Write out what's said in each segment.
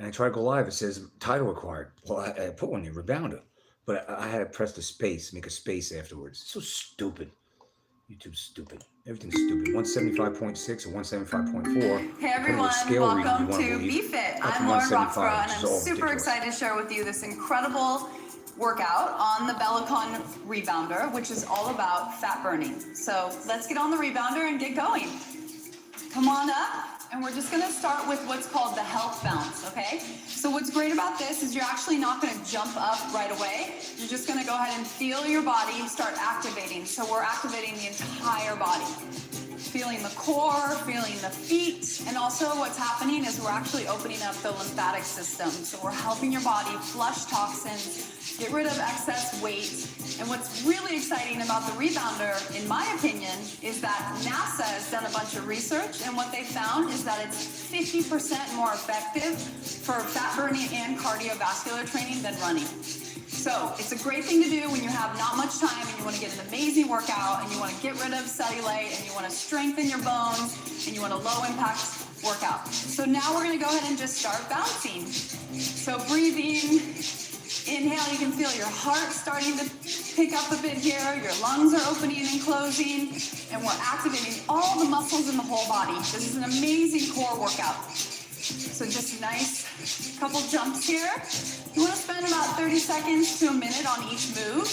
and I try to go live. It says title required. Well, I put one in ReboundA, but I had to press the space, make a space afterwards. It's so stupid. YouTube's stupid. Everything's stupid. 175.6 or 175.4. Hey Depending everyone, what scale reading you welcome want to believe. Be Fit. Up to I'm Lauren 175, Roxborough, and which is I'm all super ridiculous. excited to share with you this incredible workout on the Bellicon ReboundA, which is all about fat burning. So let's get on the ReboundA and get going. Come on up, and we're just gonna start with what's called the health bounce, okay? So what's great about this is you're actually not gonna jump up right away. You're just gonna go ahead and feel your body start activating. So we're activating the entire body. Feeling the core, feeling the feet, and also what's happening is we're actually opening up the lymphatic system. So we're helping your body flush toxins, get rid of excess weight. And what's really exciting about the ReboundA, in my opinion, is that NASA has done a bunch of research, and what they found is that it's 50% more effective for fat burning and cardiovascular training than running. So it's a great thing to do when you have not much time and you want to get an amazing workout and you want to get rid of cellulite and you want to strengthen your bones and you want a low impact workout. So now we're going to go ahead and just start bouncing. So breathing, inhale, you can feel your heart starting to pick up a bit here. Your lungs are opening and closing, and we're activating all the muscles in the whole body. This is an amazing core workout. So just a nice couple jumps here. You want to spend about 30 seconds to a minute on each move.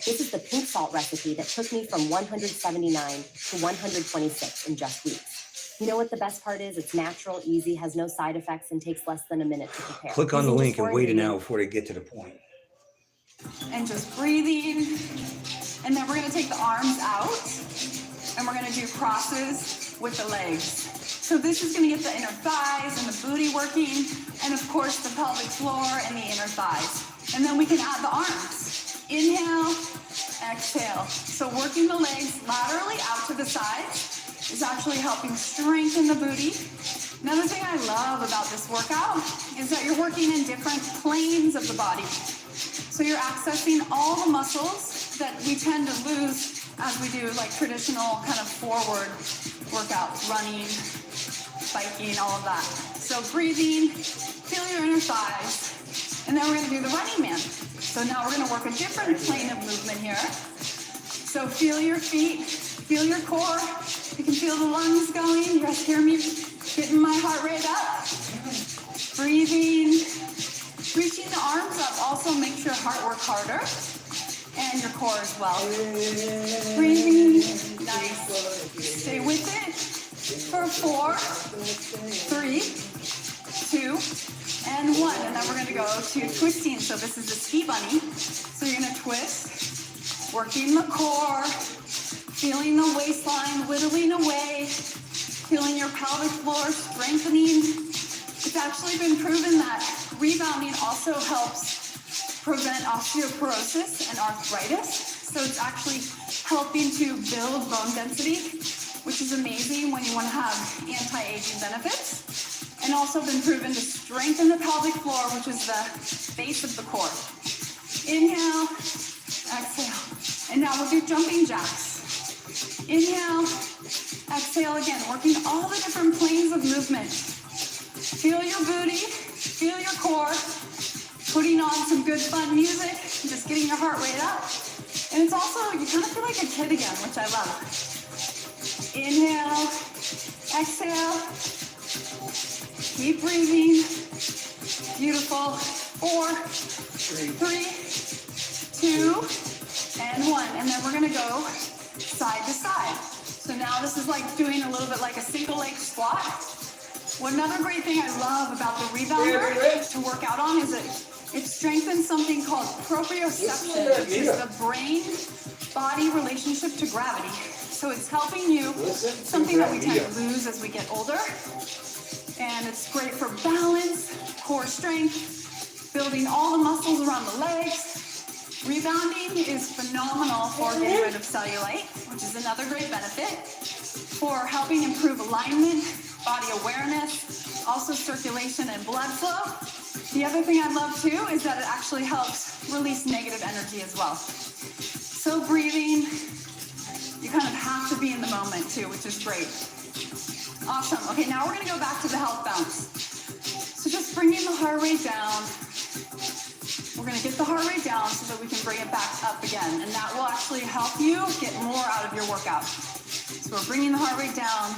This is the pink salt recipe that took me from 179 to 126 in just weeks. You know what the best part is? It's natural, easy, has no side effects, and takes less than a minute to prepare. Click on the Using link just and wait an hour ingredients. before they get to the point. And just breathing. And then we're going to take the arms out, and we're going to do crosses with the legs. So this is going to get the inner thighs and the booty working, and of course the pelvic floor and the inner thighs. And then we can add the arms. Inhale, exhale. So working the legs laterally out to the sides is actually helping strengthen the booty. Another thing I love about this workout is that you're working in different planes of the body. So you're accessing all the muscles that we tend to lose as we do like traditional kind of forward workouts, running, biking, all of that. So breathing, feel your inner thighs, and then we're gonna do the running man. So now we're gonna work a different plane of movement here. So feel your feet, feel your core. You can feel the lungs going. You guys hear me getting my heart rate up? Breathing, reaching the arms up also makes your heart work harder and your core as well. Breathing, nice. Stay with it for 4, 3, 2, and 1. And then we're gonna go to twisting. So this is the ski bunny. So you're gonna twist, working the core, feeling the waistline whittling away, feeling your pelvic floor strengthening. It's actually been proven that rebounding also helps prevent osteoporosis and arthritis. So it's actually helping to build bone density, which is amazing when you want to have anti-aging benefits. And also been proven to strengthen the pelvic floor, which is the base of the core. Inhale, exhale. And now we'll do jumping jacks. Inhale, exhale again, working all the different planes of movement. Feel your booty, feel your core, putting on some good fun music, just getting your heart rate up. And it's also, you kind of feel like a kid again, which I love. Inhale, exhale, keep breathing. Beautiful. 4, 3, 2, and 1. And then we're gonna go side to side. So now this is like doing a little bit like a single leg squat. Well, another great thing I love about the ReboundA to work out on is it strengthens something called proprioception, which is the brain-body relationship to gravity. So it's helping you, something that we tend to lose as we get older. And it's great for balance, core strength, building all the muscles around the legs. Rebounding is phenomenal for getting rid of cellulite, which is another great benefit, for helping improve alignment, body awareness, also circulation and blood flow. The other thing I love too is that it actually helps release negative energy as well. So breathing, you kind of have to be in the moment too, which is great. Awesome. Okay, now we're gonna go back to the health bounce. So bringing the heart rate down. We're gonna get the heart rate down so that we can bring it back up again. And that will actually help you get more out of your workout. So we're bringing the heart rate down,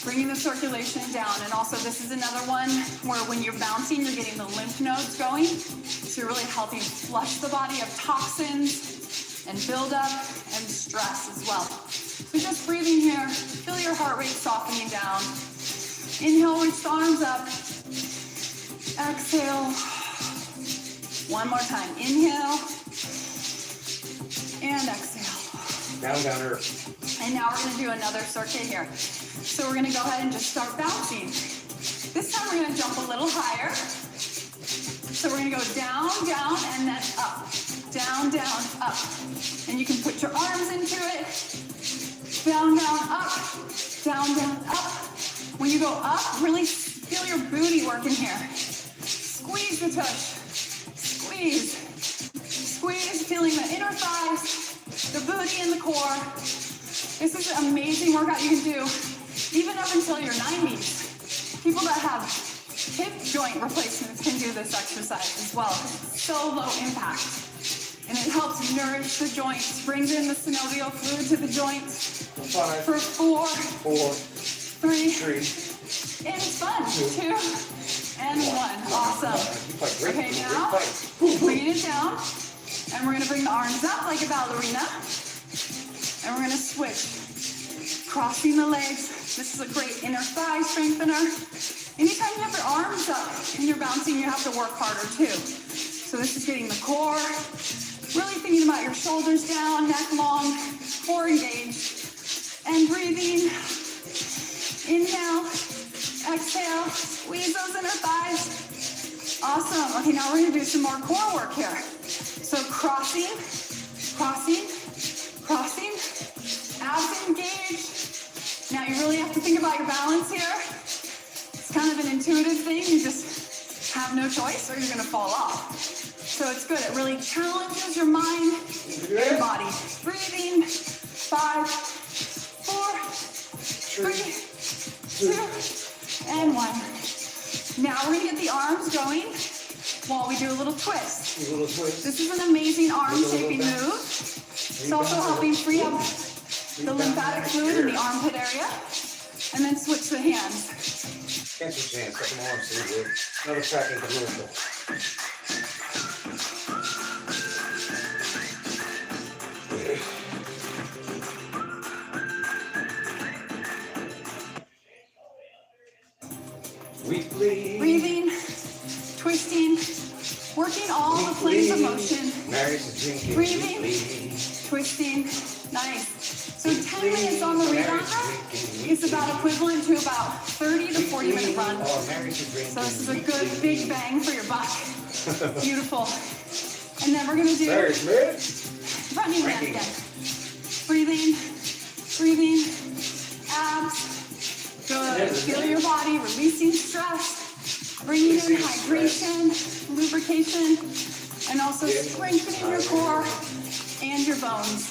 bringing the circulation down. And also this is another one where when you're bouncing, you're getting the lymph nodes going. So you're really helping flush the body of toxins and buildup and stress as well. So just breathing here, feel your heart rate softening down. Inhale, reach the arms up. Exhale. One more time. Inhale. And exhale. Down, downer. And now we're gonna do another circuit here. So we're gonna go ahead and just start bouncing. This time we're gonna jump a little higher. So we're gonna go down, down, and then up. Down, down, up. And you can put your arms into it. Down, down, up. Down, down, up. When you go up, really feel your booty working here. Squeeze the tush. Squeeze. Squeeze, feeling the inner thighs, the booty and the core. This is an amazing workout you can do even up until your 90s. People that have hip joint replacements can do this exercise as well. It's so low impact. And it helps nourish the joints, brings in the synovial fluid to the joints. 5, for 4, 3, 3, and it's fun. 2, and 1. Awesome. Okay, now bringing it down, and we're gonna bring the arms up like a ballerina, and we're gonna switch, crossing the legs. This is a great inner thigh strengthener. Anytime you have your arms up and you're bouncing, you have to work harder too. So this is getting the core, really thinking about your shoulders down, neck long, core engaged, and breathing. Inhale, exhale, squeeze those inner thighs. Awesome. Okay, now we're gonna do some more core work here. So crossing, crossing, crossing, abs engaged. Now you really have to think about your balance here. It's kind of an intuitive thing. You just have no choice or you're gonna fall off. So it's good. It really challenges your mind and your body. Breathing. 5, 4, 3, 2, and 1. Now we're gonna get the arms going while we do a little twist. This is an amazing arm shaping move. It's also helping free up the lymphatic fluid in the armpit area. And then switch the hands. Can't switch hands, second arm, so you're good. Another second commercial. Weekly. Breathing, twisting, working all the planes of motion. Breathing, twisting, nice. So 10 minutes on the ReboundA is about equivalent to about 30 to 40 minute run. So this is a good big bang for your buck. Beautiful. And then we're gonna do running man again. Breathing, breathing, abs. Good. Feel your body releasing stress, bringing in hydration, lubrication, and also strengthening your core and your bones.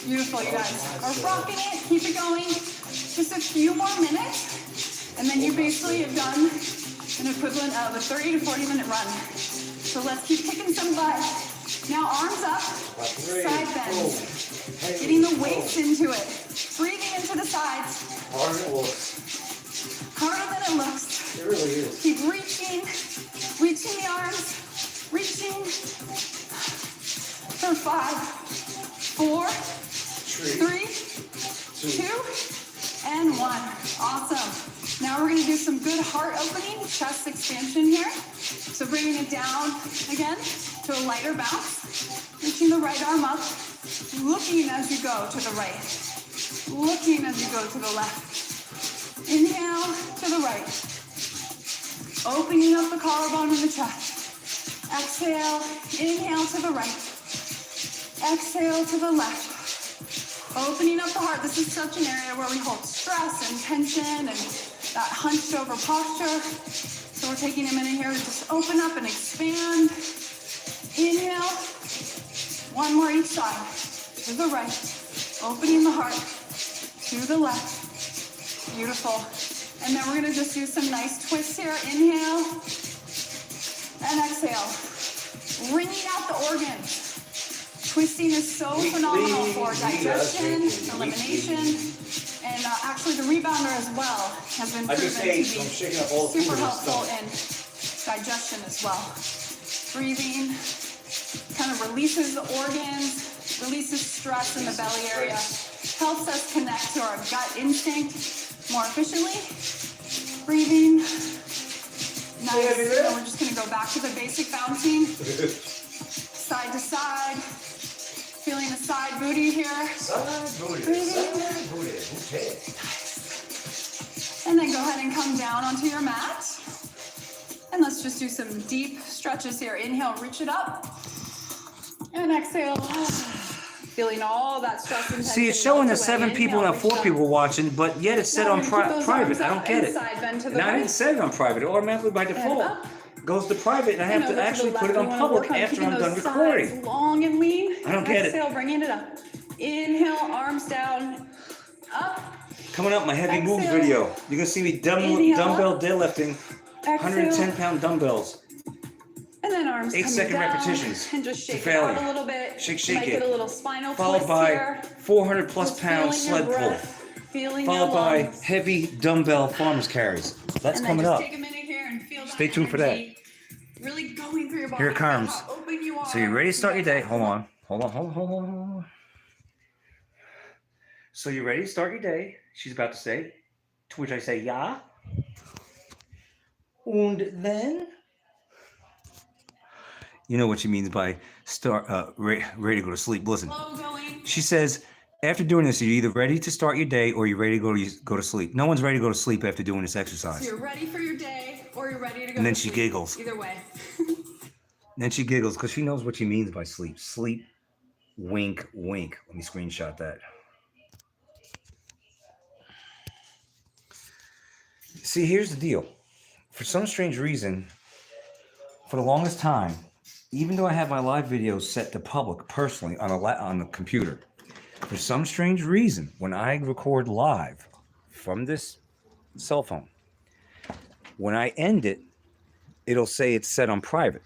Beautiful, you guys are rocking it. Keep it going. Just a few more minutes, and then you basically have done an equivalent of a 30 to 40 minute run. So let's keep kicking some butt. Now arms up, side bends, getting the weights into it, breathing into the sides. Harder than it looks. Harder than it looks. It really is. Keep reaching, reaching the arms, reaching for 5, 4, 3, 2, and 1. Awesome. Now we're going to do some good heart opening, chest expansion here. So bringing it down again to a lighter bounce. Reaching the right arm up, looking as you go to the right, looking as you go to the left. Inhale to the right, opening up the collarbone and the chest. Exhale, inhale to the right, exhale to the left. Opening up the heart. This is such an area where we hold stress and tension and that hunched over posture. So we're taking a minute here to just open up and expand. Inhale. One more each side. To the right. Opening the heart. To the left. Beautiful. And then we're gonna just do some nice twists here. Inhale and exhale. Wringing out the organs. Twisting is so phenomenal for digestion, elimination, and actually the rebounder as well has been proven to be super helpful in digestion as well. Breathing kind of releases the organs, releases stress in the belly area, helps us connect to our gut instinct more efficiently. Breathing. Nice. And we're just going to go back to the basic bouncing. Side to side. Feeling the side booty here. Side booty. Breathing. Side booty. Okay. And then go ahead and come down onto your mat. And let's just do some deep stretches here. Inhale, reach it up. And exhale. Feeling all that stress and tension. See, it's showing melt the away. 7 people, Inhale, not 4 reach people watching, but yet it's set Now on we're gonna keep those private. arms I don't out get and it. side bend to the Now, I right. didn't set it on private. It automatically by default up. goes to private, and I have And to over actually the put it left. on We wanna public work on after keeping I'm done those recording. sides long and lean. I don't get it. Exhale, bringing it up. Inhale, arms down, up. Coming up, my heavy moves Exhale. video. You're gonna see me Inhale. dumbbell deadlifting, Exhale. 110-pound dumbbells. And then arms 8-second coming down, repetitions and just to shake it out failure. a little bit. Shake Might it. get a little spinal Followed twist by here. 400+ Just pound feeling your sled pull. breath, feeling Followed your by lungs. heavy dumbbell farmer's carries. That's And then coming just up. take a minute here and feel that Stay tuned for that. energy really going through your body. Here it comes. How open you are. So you ready to start your day? Hold on. Hold on. So you ready to start your day? She's about to say. To which I say, ja. Und then? You know what she means by ready to go to sleep. Listen. Slow going. She says, after doing this, you're either ready to start your day or you're ready to go to sleep. No one's ready to go to sleep after doing this So exercise. you're ready for your day or you're ready to go And then to she sleep. giggles. Either way. And then she giggles because she knows what she means by sleep. Sleep, wink, wink. Let me screenshot that. See, here's the deal. For some strange reason, for the longest time, even though I have my live videos set to public personally on the computer, for some strange reason, when I record live from this cell phone, when I end it, it'll say it's set on private.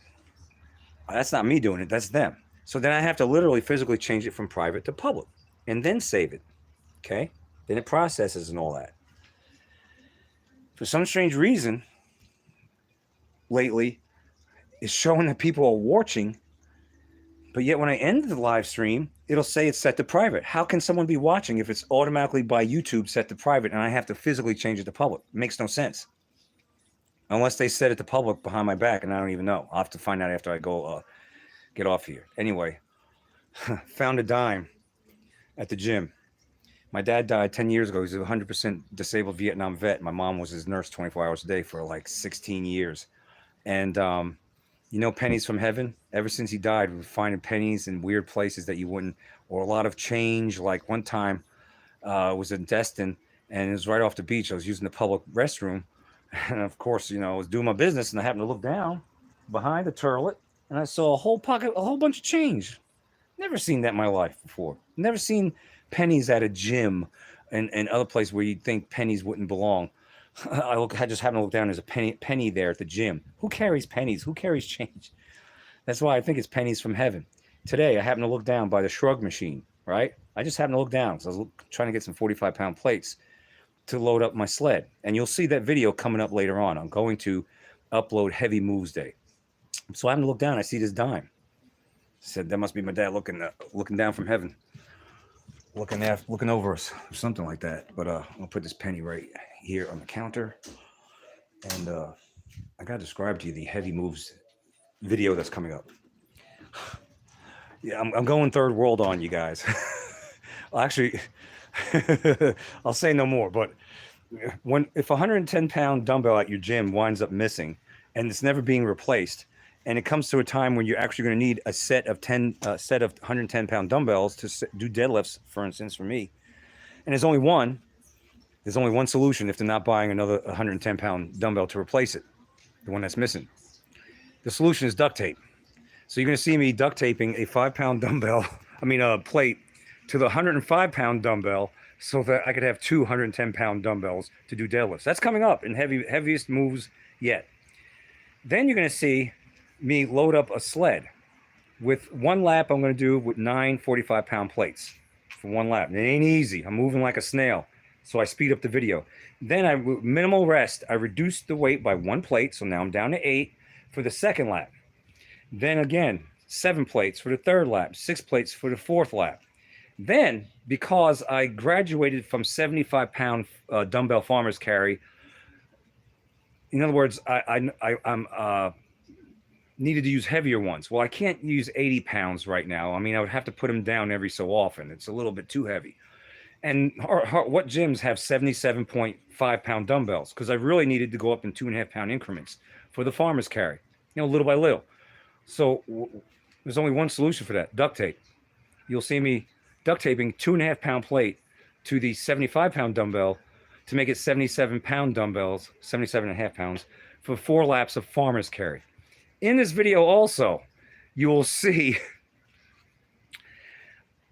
That's not me doing it, that's them. So then I have to literally physically change it from private to public and then save it. Okay? Then it processes and all that. For some strange reason, lately, it's showing that people are watching, but yet when I end the live stream, it'll say it's set to private. How can someone be watching if it's automatically by YouTube set to private and I have to physically change it to public? It makes no sense. Unless they set it to public behind my back, and I don't even know. I'll have to find out after I go get off here. Anyway, found a dime at the gym. My dad died 10 years ago. He's a 100% disabled Vietnam vet. My mom was his nurse 24 hours a day for like 16 years. And you know pennies from heaven? Ever since he died, we're finding pennies in weird places that you wouldn't, or a lot of change. Like one time, it was in Destin, and it was right off the beach. I was using the public restroom. And of course, you know, I was doing my business, and I happened to look down behind the turlet, and I saw a whole bunch of change. Never seen that in my life before. Never seen pennies at a gym and other places where you'd think pennies wouldn't belong. I just happened to look down. There's a penny there at the gym. Who carries pennies? Who carries change? That's why I think it's pennies from heaven. Today, I happened to look down by the shrug machine, right? I just happened to look down because I was trying to get some 45-pound plates to load up my sled. And you'll see that video coming up later on. I'm going to upload Heavy Moves Day. So I happened to look down. I see this dime. I said, that must be my dad looking down from heaven. Looking over us, or something like that. But I'll put this penny right here on the counter. And I got to describe to you the Heavy Moves video that's coming up. Yeah, I'm going third world on you guys. Well, actually, I'll say no more. But if a 110-pound dumbbell at your gym winds up missing and it's never being replaced, and it comes to a time when you're actually going to need a set of 110-pound dumbbells to do deadlifts, for instance, for me, and there's only one solution if they're not buying another 110-pound dumbbell to replace it, the one that's missing. The solution is duct tape. So you're going to see me duct taping a 5-pound dumbbell, plate, to the 105-pound dumbbell so that I could have 210-pound dumbbells to do deadlifts. That's coming up in heaviest moves yet. Then you're going to see me load up a sled with one lap. I'm going to do with 9 45-pound plates for one lap. It ain't easy. I'm moving like a snail, so I speed up the video. Then I minimal rest. I reduced the weight by 1 plate, so now I'm down to 8 for the second lap. Then again, 7 plates for the third lap, 6 plates for the fourth lap. Then, because I graduated from 75-pound dumbbell farmer's carry, in other words, I'm needed to use heavier ones. Well, I can't use 80 pounds right now. I mean, I would have to put them down every so often. It's a little bit too heavy. And what gyms have 77.5-pound dumbbells? Because I really needed to go up in 2.5-pound increments for the farmer's carry, little by little. So there's only one solution for that: duct tape. You'll see me duct taping 2.5-pound plate to the 75-pound dumbbell to make it 77-pound dumbbells, 77.5 pounds, for 4 laps of farmer's carry. In this video also, you will see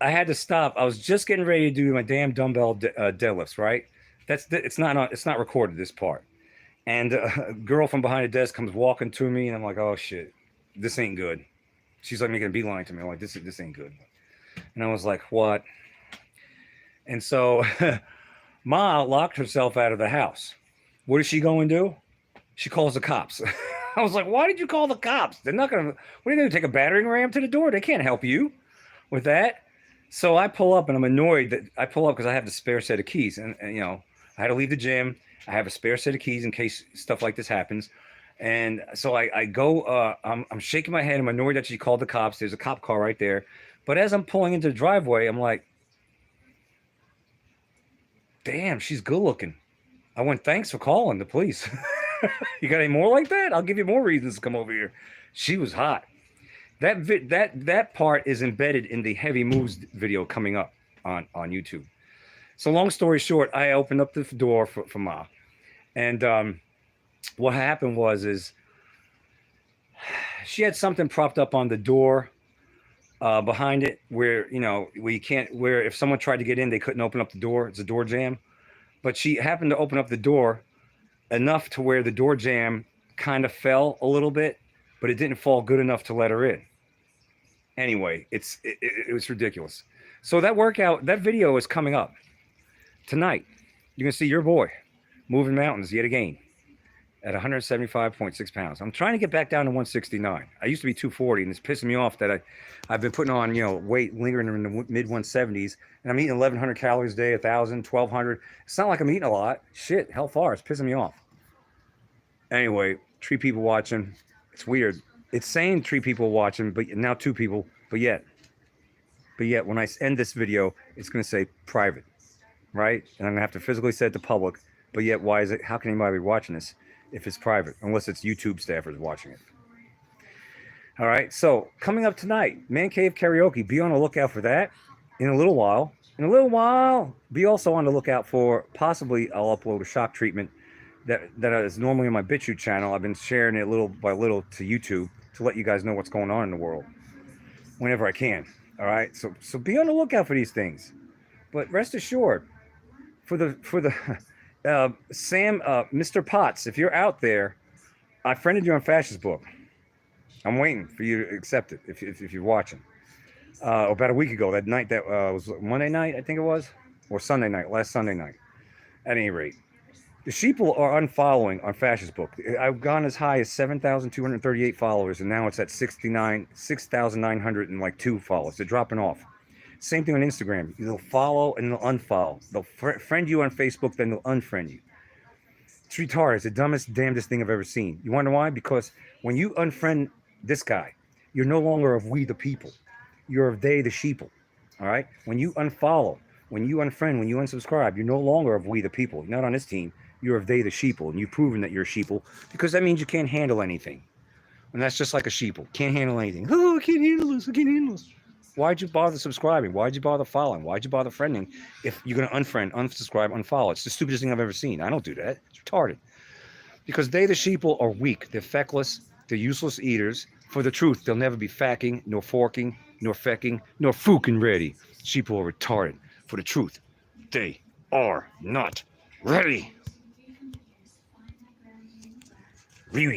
I had to stop. I was just getting ready to do my damn dumbbell deadlifts, right? It's not recorded, this part. And a girl from behind the desk comes walking to me, and I'm like, oh shit, this ain't good. She's like making a beeline to me. I'm like, this ain't good. And I was like, what? And so Ma locked herself out of the house. What does she go and do? She calls the cops. I was like, why did you call the cops? They're not going to, what are they going to take a battering ram to the door? They can't help you with that. So I pull up, and I'm annoyed that I pull up because I have the spare set of keys. And I had to leave the gym. I have a spare set of keys in case stuff like this happens. And so I go, I'm shaking my head. I'm annoyed that she called the cops. There's a cop car right there. But as I'm pulling into the driveway, I'm like, damn, she's good looking. I went, thanks for calling the police. You got any more like that? I'll give you more reasons to come over here. She was hot. That part is embedded in the heavy moves video coming up on YouTube. So long story short, I opened up the door for Ma. And what happened was she had something propped up on the door behind it where where if someone tried to get in, they couldn't open up the door. It's a door jam. But she happened to open up the door enough to where the door jam kind of fell a little bit, but it didn't fall good enough to let her in. Anyway, it was ridiculous. So that video is coming up tonight. You're gonna see your boy moving mountains yet again at 175.6 pounds. I'm trying to get back down to 169. I used to be 240, and it's pissing me off that I've been putting on weight lingering in the mid 170s, and I'm eating 1,100 calories a day, 1,000, 1,200. It's not like I'm eating a lot. Shit, hell far. It's pissing me off. Anyway, 3 people watching. It's weird. It's saying 3 people watching, but now 2 people. But yet, when I end this video, it's going to say private, right? And I'm going to have to physically say it to public. But yet, why is it? How can anybody be watching this if it's private? Unless it's YouTube staffers watching it. All right. So coming up tonight, Man Cave Karaoke. Be on the lookout for that in a little while. In a little while, be also on the lookout for possibly I'll upload a shock treatment that is normally on my BitChute channel. I've been sharing it little by little to YouTube to let you guys know what's going on in the world whenever I can. All right. So be on the lookout for these things. But rest assured, for the Sam, Mr. Potts, if you're out there, I friended you on Fascist Book. I'm waiting for you to accept it if you're watching. About a week ago, that night that was Monday night, I think it was, or Sunday night, last Sunday night. At any rate, the sheeple are unfollowing on Fascist Book. I've gone as high as 7,238 followers, and now it's at 6,902 followers. They're dropping off. Same thing on Instagram. They'll follow and they'll unfollow. They'll friend you on Facebook, then they'll unfriend you. It's retarded. It's the dumbest, damnedest thing I've ever seen. You wonder why? Because when you unfriend this guy, you're no longer of we the people. You're of they the sheeple. All right? When you unfollow, when you unfriend, when you unsubscribe, you're no longer of we the people. You're not on this team. You're of they the sheeple. And you've proven that you're a sheeple because that means you can't handle anything. And that's just like a sheeple. Can't handle anything. Oh, I can't handle this. I can't handle this. Why'd you bother subscribing? Why'd you bother following? Why'd you bother friending if you're going to unfriend, unsubscribe, unfollow? It's the stupidest thing I've ever seen. I don't do that. It's retarded. Because they, the sheeple, are weak. They're feckless. They're useless eaters. For the truth, they'll never be facking, nor forking, nor fecking, nor fucking ready. Sheeple are retarded. For the truth. They are not ready.